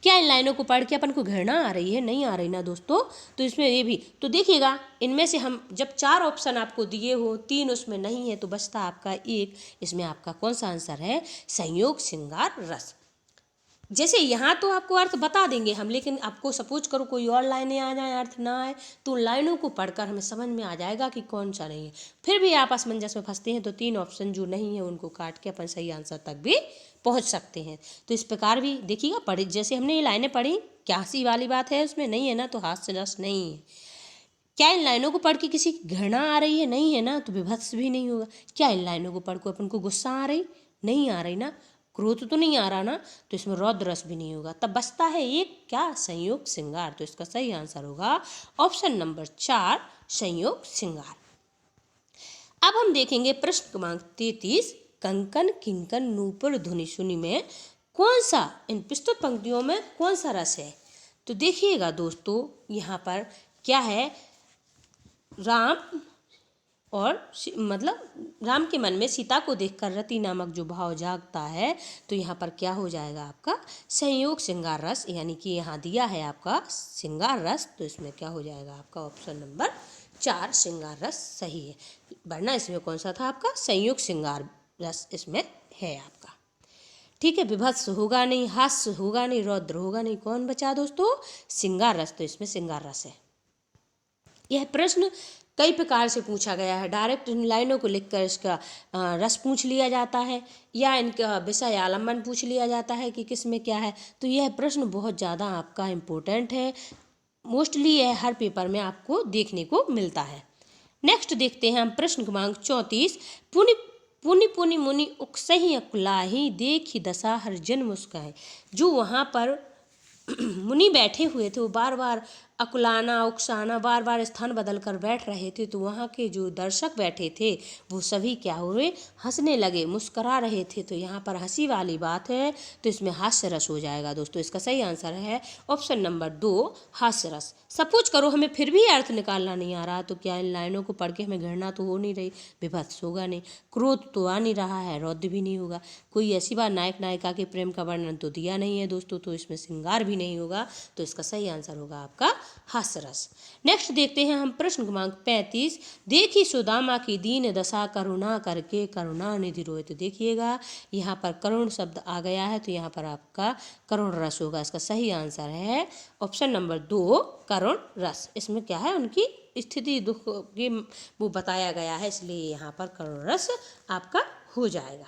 क्या इन लाइनों को पढ़ के अपन को घृणा आ रही है? नहीं आ रही ना दोस्तों, तो इसमें ये भी। तो देखिएगा, इनमें से हम जब 4 ऑप्शन आपको दिए हो, 3 उसमें नहीं है, तो बचता आपका 1। इसमें आपका कौन सा आंसर है? संयोग श्रृंगार रस। जैसे यहाँ तो आपको अर्थ बता देंगे हम, लेकिन आपको सपोज करो कोई और लाइनें आ जाए, अर्थ ना आए, तो लाइनों को पढ़कर हमें समझ में आ जाएगा कि कौन सा नहीं है। फिर भी आप असमंजस में फंसते हैं, तो 3 ऑप्शन जो नहीं है उनको काट के अपन सही आंसर तक भी पहुँच सकते हैं। तो इस प्रकार भी देखिएगा, पढ़ी जैसे हमने ये लाइनें पढ़ी, क्या हंसी वाली बात है उसमें? नहीं है ना, तो हास्य रस नहीं है। क्या इन लाइनों को पढ़ के किसी की घृणा आ रही है? नहीं है ना, तो विभत्स भी नहीं होगा। क्या इन लाइनों को पढ़ के अपन को गुस्सा आ रही? नहीं आ रही ना, क्रोध तो नहीं आ रहा ना, तो इसमें रौद्र रस भी नहीं होगा। तब बचता है एक, क्या? संयोग श्रृंगार। तो इसका सही आंसर होगा ऑप्शन नंबर 4, संयोग श्रृंगार। अब हम देखेंगे प्रश्न क्रमांक 33। कंकन किंकन नूपुर धुनि सुनि में कौन सा, इन प्रस्तुत पंक्तियों में कौन सा रस है? तो देखिएगा दोस्तों, यहाँ पर क्या है? राम और मतलब राम के मन में सीता को देखकर रति नामक जो भाव जागता है, तो यहाँ पर क्या हो जाएगा आपका? संयोग श्रृंगार रस। यानी कि यहाँ दिया है आपका श्रृंगार रस, तो इसमें क्या हो जाएगा आपका? ऑप्शन नंबर 4, श्रृंगार रस सही है। वरना इसमें कौन सा था आपका? संयोग श्रृंगार रस इसमें है आपका। ठीक है, विभत्स होगा नहीं, हास्य होगा नहीं, रौद्र होगा नहीं। कौन बचा दोस्तों? श्रृंगार रस। तो इसमें श्रृंगार रस है। यह प्रश्न कई प्रकार से पूछा गया है। डायरेक्ट इन लाइनों को लिखकर इसका रस पूछ लिया जाता है, या इनका विषय आलम्बन पूछ लिया जाता है कि किस में क्या है। तो यह प्रश्न बहुत ज़्यादा आपका इम्पोर्टेंट है। मोस्टली यह हर पेपर में आपको देखने को मिलता है। नेक्स्ट देखते हैं हम प्रश्न क्रमांक 34। पुनि पुनि पुनि मुनि उकसही अकुलाही, देखी दशा हर जन मुस्काए। जो वहाँ पर मुनि बैठे हुए थे, वो बार बार अकुलाना उकसाना, बार बार स्थान बदल कर बैठ रहे थे। तो वहाँ के जो दर्शक बैठे थे वो सभी क्या हुए? हंसने लगे, मुस्करा रहे थे। तो यहाँ पर हंसी वाली बात है, तो इसमें हास्य रस हो जाएगा दोस्तों। इसका सही आंसर है ऑप्शन नंबर 2, हास्य रस। सपोज करो हमें फिर भी अर्थ निकालना नहीं आ रहा, तो क्या इन लाइनों को पढ़ के हमें घृणा तो हो नहीं रही, विभत्स होगा नहीं, क्रोध तो आ नहीं रहा है, रौद्र भी नहीं होगा, कोई ऐसी बात नायक नायिका के प्रेम का वर्णन तो दिया नहीं है दोस्तों, तो इसमें श्रृंगार भी नहीं होगा। तो इसका सही आंसर होगा आपका हास्य रस। नेक्स्ट देखते हैं हम प्रश्न क्रमांक 35। देखी सुदामा की दीन दशा करुणा करके करुणा निधि रोए। तो देखिएगा यहाँ पर करुण शब्द आ गया है, तो यहाँ पर आपका करुण रस होगा। इसका सही आंसर है ऑप्शन नंबर 2 करुण रस। इसमें क्या है, उनकी स्थिति दुख की वो बताया गया है, इसलिए यहाँ पर करुण रस आपका हो जाएगा।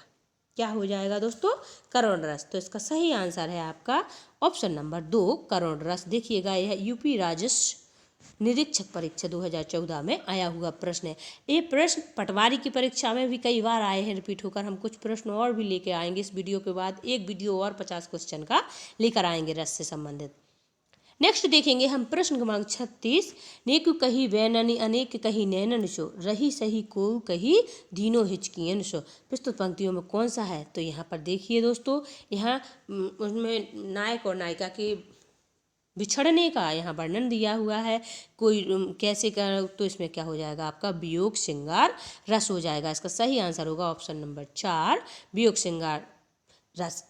क्या हो जाएगा दोस्तों, करुण रस। तो इसका सही आंसर है आपका ऑप्शन नंबर 2 करुण रस। देखिएगा यह यूपी राजस्व निरीक्षक परीक्षा 2014 में आया हुआ प्रश्न है। ये प्रश्न पटवारी की परीक्षा में भी कई बार आए हैं रिपीट होकर। हम कुछ प्रश्न और भी लेके आएंगे इस वीडियो के बाद, एक वीडियो और 50 क्वेश्चन का लेकर आएंगे रस से संबंधित। नेक्स्ट देखेंगे हम प्रश्न क्रमांक 36। नेक कही वैननी अनेक कही नैनन सो रही सही को कही दीनो हिचकियन सो। प्रस्तुत पंक्तियों में कौन सा है, तो यहाँ पर देखिए दोस्तों, यहाँ उसमें नायक और नायिका के बिछड़ने का यहाँ वर्णन दिया हुआ है। कोई कैसे कर, तो इसमें क्या हो जाएगा आपका वियोग श्रृंगार रस हो जाएगा। इसका सही आंसर होगा ऑप्शन नंबर 4 वियोग श्रृंगार रस।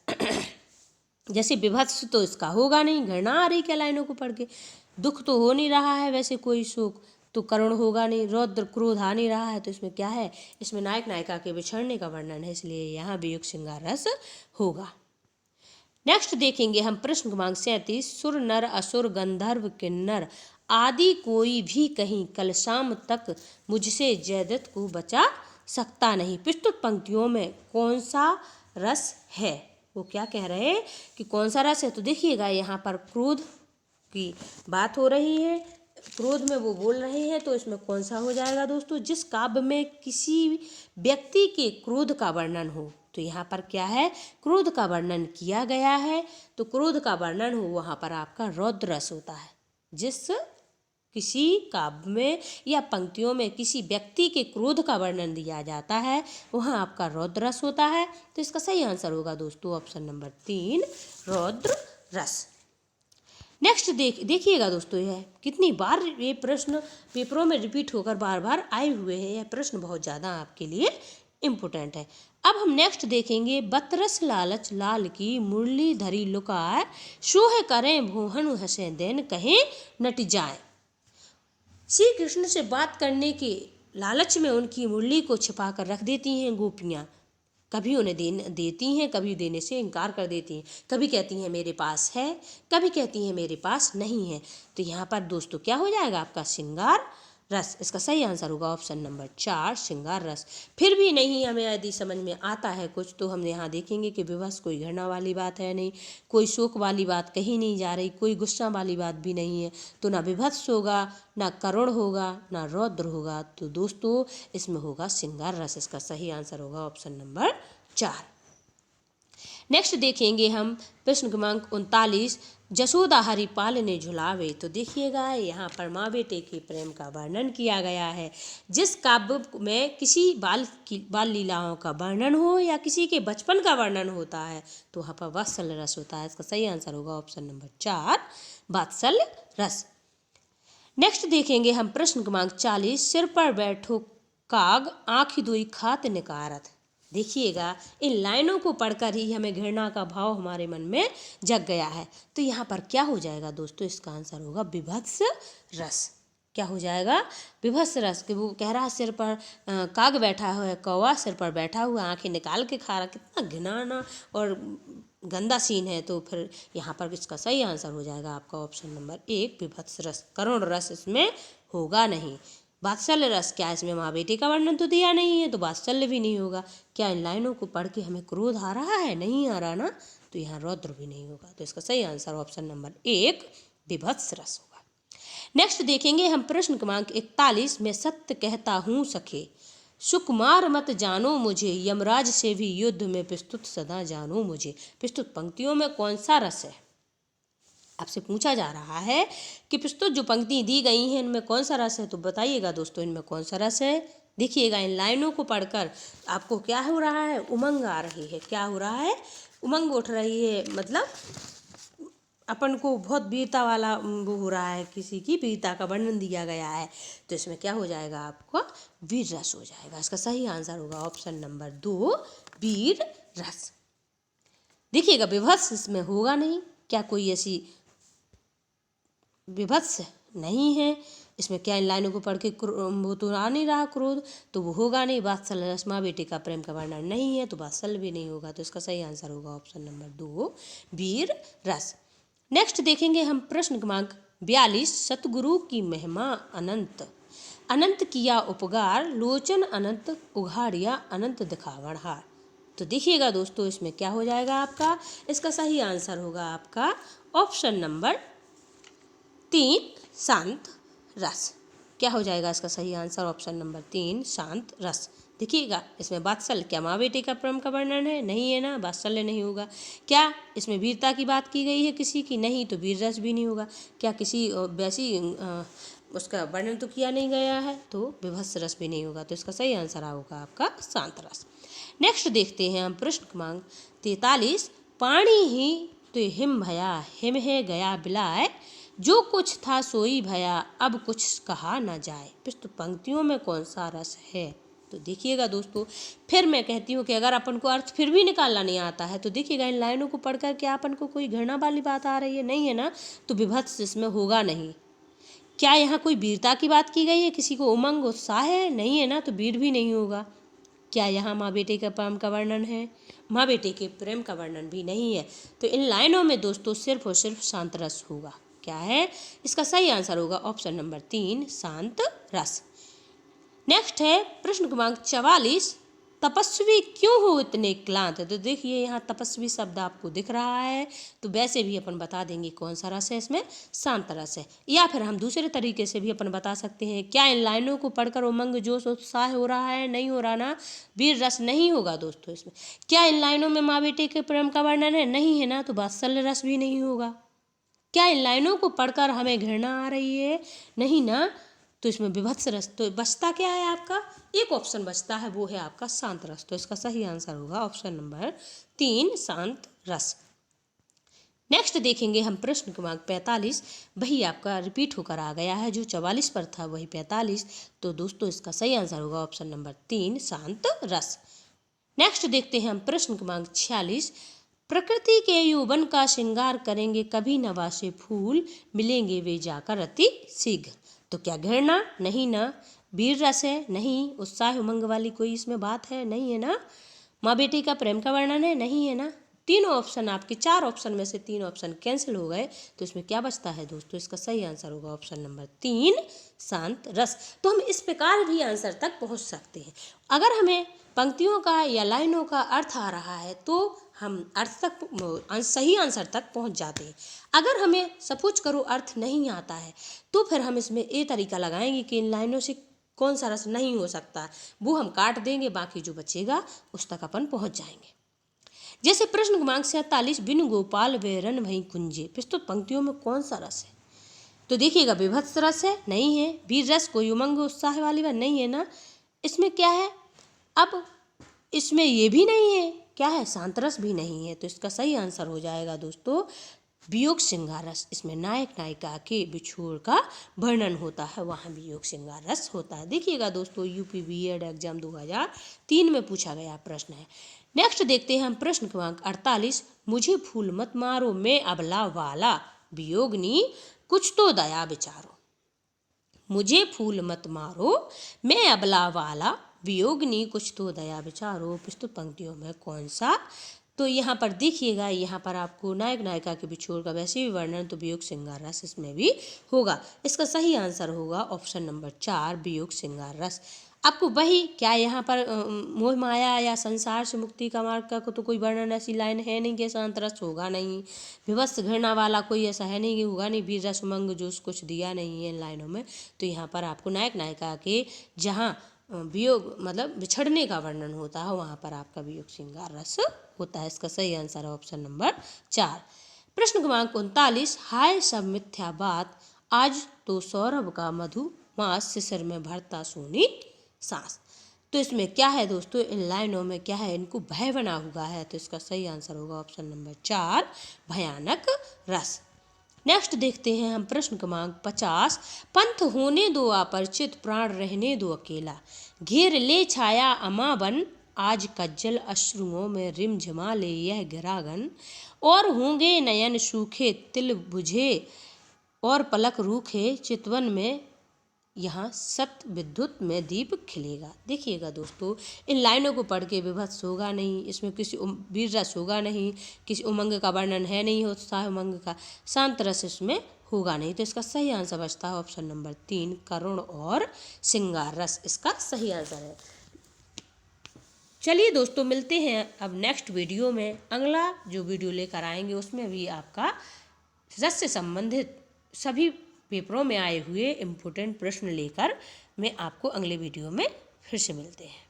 जैसे विभत्स तो इसका होगा नहीं, घृणा आ रही क्या लाइनों को पढ़ के। दुख तो हो नहीं रहा है वैसे कोई शोक, तो करुण होगा नहीं। रौद्र क्रोध आ नहीं रहा है, तो इसमें क्या है, इसमें नायक नायिका के बिछड़ने का वर्णन है, इसलिए यहाँ वियोग श्रृंगार रस होगा। नेक्स्ट देखेंगे हम प्रश्न क्रमांक 37। सुर नर असुर गंधर्व किन्नर आदि कोई भी कहीं कल शाम तक मुझसे जयदत्त को बचा सकता नहीं। प्रस्तुत पंक्तियों में कौन सा रस है, वो क्या कह रहे हैं कि कौन सा रस है। तो देखिएगा यहाँ पर क्रोध की बात हो रही है, क्रोध में वो बोल रहे हैं, तो इसमें कौन सा हो जाएगा दोस्तों, जिस काव्य में किसी व्यक्ति के क्रोध का वर्णन हो। तो यहाँ पर क्या है, क्रोध का वर्णन किया गया है, तो क्रोध का वर्णन हो वहाँ पर आपका रौद्र रस होता है। जिस किसी काव्य में या पंक्तियों में किसी व्यक्ति के क्रोध का वर्णन दिया जाता है, वहाँ आपका रौद्र रस होता है। तो इसका सही आंसर होगा दोस्तों ऑप्शन नंबर 3 रौद्र रस। नेक्स्ट देखिएगा दोस्तों, यह कितनी बार ये प्रश्न पेपरों में रिपीट होकर बार बार आए हुए हैं। यह प्रश्न बहुत ज़्यादा आपके लिए इम्पोर्टेंट है। अब हम नेक्स्ट देखेंगे। बतरस लालच लाल की मुरली धरी लुकाए सोह करें भोहन हंसे देन कहें नट जाए। श्री कृष्ण से बात करने के लालच में उनकी मुरली को छिपा कर रख देती हैं गोपियाँ। कभी उन्हें देती हैं, कभी देने से इनकार कर देती हैं। कभी कहती हैं मेरे पास है, कभी कहती हैं मेरे पास नहीं है। तो यहाँ पर दोस्तों क्या हो जाएगा आपका श्रृंगार रस। इसका सही आंसर होगा ऑप्शन नंबर 4 श्रृंगार रस। फिर भी नहीं हमें यदि समझ में आता है कुछ, तो हम यहाँ देखेंगे कि विवश कोई घृणा वाली बात है नहीं, कोई शोक वाली बात कही नहीं जा रही, कोई गुस्सा वाली बात भी नहीं है, तो ना विभत्स होगा, ना करुण होगा, ना रौद्र होगा। तो दोस्तों इसमें होगा श्रृंगार रस। इसका सही आंसर होगा ऑप्शन नंबर 4। नेक्स्ट देखेंगे हम प्रश्न क्रमांक 39। जसोदा हरिपाल ने झुलावे। तो देखिएगा यहाँ पर माँ बेटे के प्रेम का वर्णन किया गया है। जिस काव्य में किसी बाल लीलाओं का वर्णन हो या किसी के बचपन का वर्णन होता है, तो वहाँ पर वात्सल्य रस होता है। इसका सही आंसर होगा ऑप्शन नंबर 4 वात्सल्य रस। नेक्स्ट देखेंगे हम प्रश्न क्रमांक 40। सिर पर बैठो काग आँखि दुई खात निकारत। देखिएगा इन लाइनों को पढ़कर ही हमें घृणा का भाव हमारे मन में जग गया है। तो यहाँ पर क्या हो जाएगा दोस्तों, इसका आंसर होगा विभत्स रस। क्या हो जाएगा, विभत्स रस। कि वो कह रहा है सिर पर काग बैठा हुआ है, कौवा सिर पर बैठा हुआ, आंखें निकाल के खा रहा, कितना घिनौना और गंदा सीन है। तो फिर यहाँ पर इसका सही आंसर हो जाएगा आपका ऑप्शन नंबर 1 विभत्स रस। करुण रस इसमें होगा नहीं। वात्सल्य रस, क्या इसमें माँ बेटे का वर्णन तो दिया नहीं है, तो वात्सल्य भी नहीं होगा। क्या इन लाइनों को पढ़ के हमें क्रोध आ रहा है, नहीं आ रहा ना, तो यहाँ रौद्र भी नहीं होगा। तो इसका सही आंसर ऑप्शन नंबर 1 विभत्स रस होगा। नेक्स्ट देखेंगे हम प्रश्न क्रमांक 41। मैं सत्य कहता हूँ सखे सुकुमार मत जानो मुझे यमराज से भी युद्ध में प्रस्तुत सदा जानो मुझे। प्रस्तुत पंक्तियों में कौन सा रस है, आपसे पूछा जा रहा है कि प्रस्तुत जो पंक्ति दी गई हैं इनमें कौन सा रस है। तो बताइएगा दोस्तों इनमें कौन सा रस है। देखिएगा इन लाइनों को पढ़कर आपको क्या हो रहा है, उमंग आ रही है। क्या हो रहा है, उमंग उठ रही है, मतलब अपन को बहुत वीरता वाला वो हो रहा है, किसी की वीरता का वर्णन दिया गया है। तो इसमें क्या हो जाएगा, आपको वीर रस हो जाएगा। इसका सही आंसर होगा ऑप्शन नंबर 2 वीर रस। देखिएगा विभत्स इसमें होगा नहीं। क्या कोई ऐसी विभत्स नहीं है। इसमें क्या इन लाइनों को पढ़ के वो तो आ नहीं रहा क्रोध, तो वो होगा नहीं। वात्सल्य रस, माँ बेटे का प्रेम का वर्णन नहीं है, तो वात्सल्य भी नहीं होगा। तो इसका सही आंसर होगा ऑप्शन नंबर 2, वीर रस। नेक्स्ट देखेंगे हम प्रश्न क्रमांक 42। सतगुरु की महिमा अनंत, अनंत किया उपकार, लोचन अनंत उघाड़िया, अनंत दिखावन हार। तो देखिएगा दोस्तों, इसमें क्या हो जाएगा आपका, इसका सही आंसर होगा आपका ऑप्शन नंबर 3, शांत रस। क्या हो जाएगा इसका सही आंसर, ऑप्शन नंबर 3, शांत रस। देखिएगा, इसमें वात्सल्य, क्या माँ बेटे का प्रेम का वर्णन है, नहीं है ना, वात्सल्य नहीं होगा। क्या इसमें वीरता की बात की गई है किसी की, नहीं, तो वीर रस भी नहीं होगा। क्या किसी वैसी उसका वर्णन तो किया नहीं गया है, तो विभत्स रस भी नहीं होगा। तो इसका सही आंसर होगा आपका शांत रस। नेक्स्ट देखते हैं हम प्रश्न क्रमांक 43। पानी ही तो हिम भया, हिम है गया बिलाए, जो कुछ था सोई भया, अब कुछ कहा न जाए। तो पंक्तियों में कौन सा रस है? तो देखिएगा दोस्तों, फिर मैं कहती हूँ कि अगर अपन को अर्थ फिर भी निकालना नहीं आता है, तो देखिएगा इन लाइनों को पढ़कर क्या अपन को कोई घृणा वाली बात आ रही है, नहीं है ना, तो विभत्स इसमें होगा नहीं। क्या यहाँ कोई वीरता की बात की गई है, किसी को उमंग उत्साह है, नहीं है ना, तो वीर भी नहीं होगा। क्या यहाँ माँ बेटे के प्रेम का वर्णन है, माँ बेटे के प्रेम का वर्णन भी नहीं है। तो इन लाइनों में दोस्तों सिर्फ और सिर्फ शांत रस होगा। क्या है इसका सही आंसर होगा ऑप्शन नंबर 3, शांत रस। नेक्स्ट है प्रश्न क्रमांक 44। तपस्वी क्यों हो इतने क्लांत? तो देखिए यहाँ तपस्वी शब्द आपको दिख रहा है, तो वैसे भी अपन बता देंगे कौन सा रस है, इसमें शांत रस है। या फिर हम दूसरे तरीके से भी अपन बता सकते हैं, क्या इन लाइनों को पढ़कर उमंग जोश उत्साह हो रहा है, नहीं हो रहा ना, वीर रस नहीं होगा दोस्तों इसमें। क्या इन लाइनों में माँ बेटे के प्रेम का वर्णन है, नहीं है ना, तो वात्सल्य रस भी नहीं होगा। क्या इन लाइनों को पढ़कर हमें घृणा आ रही है, नहीं ना, तो इसमें विभत्स रस। तो बचता क्या है आपका, एक ऑप्शन बचता है, वो है आपका शांत रस। तो इसका सही आंसर होगा ऑप्शन नंबर 3, शांत रस। नेक्स्ट देखेंगे हम प्रश्न क्रमांक 45। वही आपका रिपीट होकर आ गया है, जो 44 पर था वही 45। तो दोस्तों इसका सही आंसर होगा ऑप्शन नंबर 3, शांत रस। नेक्स्ट देखते हैं हम प्रश्न क्रमांक 46। प्रकृति के यौवन का श्रृंगार करेंगे, कभी नवासे फूल मिलेंगे वे जाकर अति शीघ्र। तो क्या घृणा, नहीं ना, वीर रस है, नहीं, उत्साह उमंग वाली कोई इसमें बात है, नहीं है ना, माँ बेटी का प्रेम का वर्णन है, नहीं है ना। तीनों ऑप्शन आपके 4 ऑप्शन में से 3 ऑप्शन कैंसिल हो गए, तो इसमें क्या बचता है दोस्तों, इसका सही आंसर होगा ऑप्शन नंबर 3, शांत रस। तो हम इस प्रकार भी आंसर तक पहुंच सकते हैं। अगर हमें पंक्तियों का या लाइनों का अर्थ आ रहा है, तो हम अर्थ तक सही आंसर तक पहुंच जाते हैं। अगर हमें सपोज करो अर्थ नहीं आता है, तो फिर हम इसमें ये तरीका लगाएंगे कि इन लाइनों से कौन सा रस नहीं हो सकता, वो हम काट देंगे, बाकी जो बचेगा उस तक अपन पहुंच जाएंगे। जैसे प्रश्न क्रमांक 47। बिन गोपाल वेरन वहीं कुंजे। प्रस्तुत पंक्तियों में कौन सा रस है? तो देखिएगा, विभत्स रस है, नहीं है, वीर रस कोई उमंग उत्साह वाली बात नहीं है ना। इसमें क्या है, अब इसमें ये भी नहीं है, क्या है, शांत रस भी नहीं है। तो इसका सही आंसर हो जाएगा दोस्तों वियोग श्रृंगार रस। इसमें नायक नायिका के बिछोड़ का वर्णन होता है, वहाँ वियोग श्रृंगार रस होता है। देखिएगा दोस्तों, यूपी बीएड एग्जाम 2003 में पूछा गया प्रश्न है। नेक्स्ट देखते हैं हम प्रश्न क्रमांक 48। मुझे फूल मत मारो मैं अबला वाला, वियोगनी कुछ तो दया विचारो। मुझे फूल मत मारो मैं अबला वाला, वियोगनी कुछ तो दया विचारो। प्रस्तुत पंक्तियों में कौन सा? तो यहाँ पर देखिएगा, यहाँ पर आपको नायक नायिका के बिछोड़ का वैसे भी वर्णन, तो वियोग श्रृंगार रस इसमें भी होगा। इसका सही आंसर होगा ऑप्शन नंबर 4, वियोग श्रृंगार रस। आपको वही, क्या यहाँ पर मोह माया या संसार से मुक्ति का मार्ग का तो कोई वर्णन ऐसी लाइन है नहीं कि शांत रस होगा नहीं, विभत्स घृणा वाला कोई ऐसा है नहीं कि होगा नहीं, वीर रस उमंग जोश कुछ दिया नहीं है इन लाइनों में। तो यहाँ पर आपको नायक नायिका के जहाँ वियोग मतलब बिछड़ने का वर्णन होता है, वहाँ पर आपका वियोग श्रृंगार रस होता है। इसका सही आंसर है ऑप्शन नंबर 4। प्रश्न क्रमांक 39। हाय सब मिथ्या बात, आज तो सौरभ का मधु मास, सिर में भरता सोनी सांस। तो इसमें क्या है दोस्तों, इन लाइनों में क्या है, इनको भय बना हुआ है। तो इसका सही आंसर होगा ऑप्शन नंबर 4, भयानक रस। नेक्स्ट देखते हैं हम प्रश्न क्रमांक 50। पंथ होने दो अपरिचित, प्राण रहने दो अकेला, घेर ले छाया अमावन, आज कज्जल अश्रुओं में रिमझिमा ले यह गिरागन, और होंगे नयन सूखे तिल बुझे और पलक रूखे चितवन में, यहाँ सत्य विद्युत में दीप खिलेगा। देखिएगा दोस्तों, इन लाइनों को पढ़ के विभत्स होगा नहीं, इसमें किसी वीर रस होगा नहीं, किसी उमंग का वर्णन है नहीं, उत्साह उमंग का, शांत रस इसमें होगा नहीं। तो इसका सही आंसर बचता है ऑप्शन नंबर 3, करुण और श्रृंगार रस इसका सही आंसर है। चलिए दोस्तों, मिलते हैं अब नेक्स्ट वीडियो में। अगला जो वीडियो लेकर आएंगे उसमें भी आपका रस से संबंधित सभी पेपरों में आए हुए इम्पोर्टेंट प्रश्न लेकर मैं आपको अगले वीडियो में फिर से मिलते हैं।